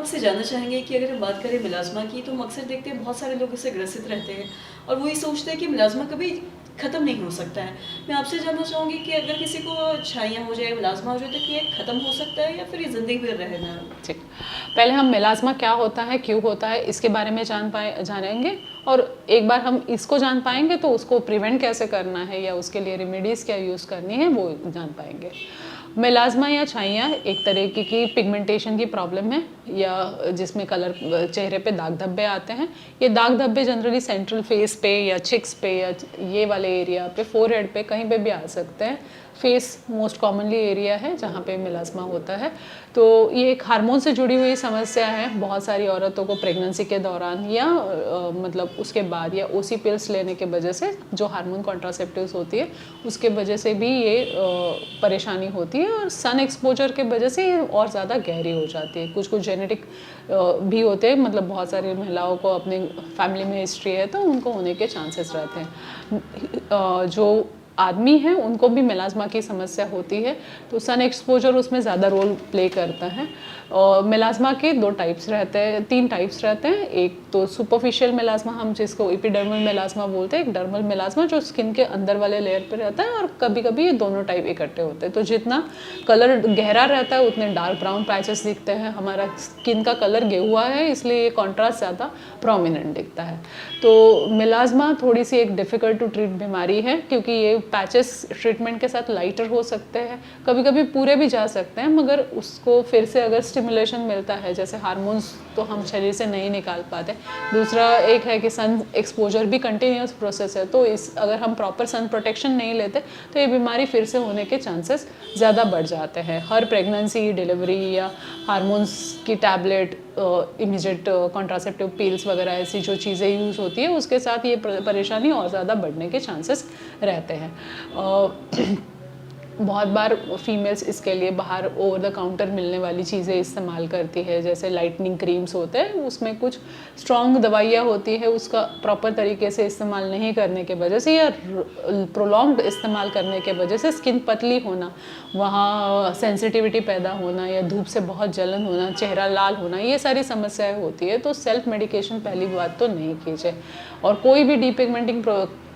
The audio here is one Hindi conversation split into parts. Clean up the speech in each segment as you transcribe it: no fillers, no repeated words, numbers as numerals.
आपसे जानना चाहेंगे कि अगर हम बात करें मिलाज़्मा की, तो हम अक्सर देखते हैं बहुत सारे लोग इससे ग्रसित रहते हैं और वो ये सोचते हैं कि मिलाज़्मा कभी ख़त्म नहीं हो सकता है। मैं आपसे जानना चाहूँगी कि अगर किसी को छाइयाँ हो जाए, मिलाज़्मा हो जाए, तो क्या ये ख़त्म हो सकता है या फिर ये ज़िंदगी भर रहना है? ठीक। पहले हम मेलाज़्मा क्या होता है, क्यों होता है, इसके बारे में जानेंगे और एक बार हम इसको जान पाएँगे तो उसको प्रिवेंट कैसे करना है या उसके लिए रेमेडीज़ क्या यूज़ करनी है वो जान पाएँगे। मेलाज़्मा या छाइयाँ एक तरीके की पिगमेंटेशन की प्रॉब्लम है या जिसमें कलर चेहरे पे दाग धब्बे आते हैं। ये दाग धब्बे जनरली सेंट्रल फेस पे या चिक्स पे या ये वाले एरिया पे, फोरहेड पे कहीं पे भी आ सकते हैं। फेस मोस्ट कॉमनली एरिया है जहाँ पे मेलाज़्मा होता है। तो ये एक हार्मोन से जुड़ी हुई समस्या है। बहुत सारी औरतों को प्रेगनेंसी के दौरान या मतलब उसके बाद या ओसी पिल्स लेने के वजह से, जो हार्मोन कॉन्ट्रासेप्टिव्स होती है उसके वजह से भी ये परेशानी होती है और सन एक्सपोजर के वजह से ये और ज़्यादा गहरी हो जाती है। कुछ कुछ जेनेटिक भी होते हैं, मतलब बहुत सारी महिलाओं को अपने फैमिली में हिस्ट्री है तो उनको होने के चांसेस रहते हैं। जो आदमी हैं उनको भी मेलाज़्मा की समस्या होती है, तो सन एक्सपोजर उसमें ज़्यादा रोल प्ले करता है। और मेलाज़्मा के 2 टाइप्स रहते हैं, 3 टाइप्स रहते हैं। एक तो सुपरफिशियल मेलाज़्मा, हम जिसको एपिडर्मल मेलाज़्मा बोलते हैं, एक डर्मल मेलाज़्मा जो स्किन के अंदर वाले लेयर पे रहता है, और कभी कभी ये दोनों टाइप इकट्ठे होते हैं। तो जितना कलर गहरा रहता है उतने डार्क ब्राउन पैचेस दिखते हैं। हमारा स्किन का कलर गेहुआ है इसलिए ये कॉन्ट्रास्ट ज़्यादा प्रोमिनेंट दिखता है। तो मेलाज़्मा थोड़ी सी एक डिफ़िकल्ट टू ट्रीट बीमारी है क्योंकि ये पैचेस ट्रीटमेंट के साथ लाइटर हो सकते हैं, कभी कभी पूरे भी जा सकते हैं, मगर उसको फिर से अगर स्टिमुलेशन मिलता है, जैसे हार्मोन्स तो हम शरीर से नहीं निकाल पाते। दूसरा एक है कि सन एक्सपोजर भी कंटिन्यूस प्रोसेस है, तो इस अगर हम प्रॉपर सन प्रोटेक्शन नहीं लेते तो ये बीमारी फिर से होने के चांसेस ज़्यादा बढ़ जाते हैं। हर प्रेगनेंसी, डिलीवरी या हार्मोन्स की टैबलेट, इमीडिएट कॉन्ट्रासेप्टिव पिल्स वगैरह ऐसी जो चीज़ें यूज़ होती है उसके साथ ये परेशानी और ज़्यादा बढ़ने के चांसेस रहते हैं। बहुत बार फीमेल्स इसके लिए बाहर ओवर द काउंटर मिलने वाली चीज़ें इस्तेमाल करती है, जैसे लाइटनिंग क्रीम्स होते हैं, उसमें कुछ स्ट्रॉन्ग दवाइयाँ होती है, उसका प्रॉपर तरीके से इस्तेमाल नहीं करने के वजह से या प्रोलॉन्ग्ड इस्तेमाल करने के वजह से स्किन पतली होना, वहाँ सेंसिटिविटी पैदा होना या धूप से बहुत जलन होना, चेहरा लाल होना, ये सारी समस्याएँ होती है। तो सेल्फ मेडिकेशन पहली बात तो नहीं कीजिए, और कोई भी डीपिगमेंटिंग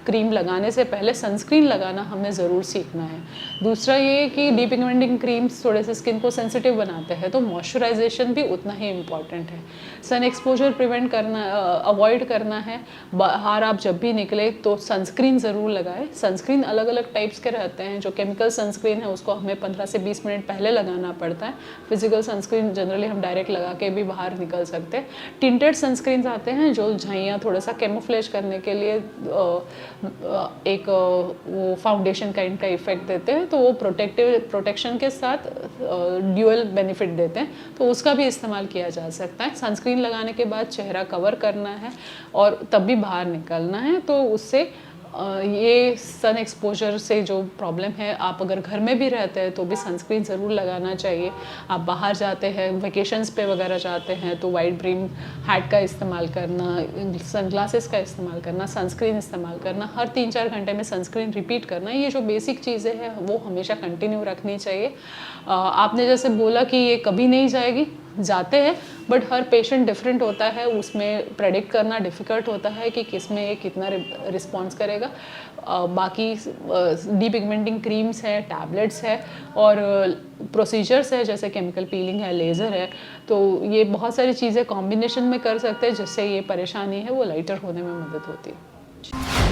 क्रीम लगाने से पहले सनस्क्रीन लगाना हमें ज़रूर सीखना है। दूसरा ये कि डीपिगमेंटिंग क्रीम्स थोड़े से स्किन को सेंसिटिव बनाते हैं, तो मॉइस्चराइजेशन भी उतना ही इम्पॉर्टेंट है। सन एक्सपोजर प्रिवेंट करना, अवॉइड करना है। बाहर आप जब भी निकले तो सनस्क्रीन ज़रूर लगाएं। सनस्क्रीन अलग अलग टाइप्स के रहते हैं। जो केमिकल सनस्क्रीन है उसको हमें 15 से 20 मिनट पहले लगाना पड़ता है। फिजिकल सनस्क्रीन जनरली हम डायरेक्ट लगा के भी बाहर निकल सकते हैं। टिंटेड सनस्क्रीन आते हैं जो झाइयाँ थोड़ा सा कैमोफ्लेज करने के लिए एक वो फाउंडेशन काइंड का इफेक्ट देते हैं, तो वो प्रोटेक्शन के साथ ड्यूअल बेनिफिट देते हैं, तो उसका भी इस्तेमाल किया जा सकता है। सनस्क्रीन लगाने के बाद चेहरा कवर करना है और तब भी बाहर निकलना है, तो उससे ये सन एक्सपोजर से जो प्रॉब्लम है, आप अगर घर में भी रहते हैं तो भी सनस्क्रीन ज़रूर लगाना चाहिए। आप बाहर जाते हैं, वेकेशंस पे वगैरह जाते हैं तो वाइड ब्रिम हैट का इस्तेमाल करना, सनग्लासेस का इस्तेमाल करना, सनस्क्रीन इस्तेमाल करना, हर 3-4 घंटे में सनस्क्रीन रिपीट करना, ये जो बेसिक चीज़ें हैं वो हमेशा कंटिन्यू रखनी चाहिए। आपने जैसे बोला कि ये कभी नहीं जाएगी, जाते हैं, बट हर पेशेंट डिफरेंट होता है, उसमें प्रेडिक्ट करना डिफ़िकल्ट होता है कि किस में ये कितना रिस्पॉन्स करेगा। बाकी डीपिगमेंटिंग क्रीम्स है, टैबलेट्स है और प्रोसीजर्स है, जैसे केमिकल पीलिंग है, लेज़र है, तो ये बहुत सारी चीज़ें कॉम्बिनेशन में कर सकते हैं जिससे ये परेशानी है वो लाइटर होने में मदद होती है।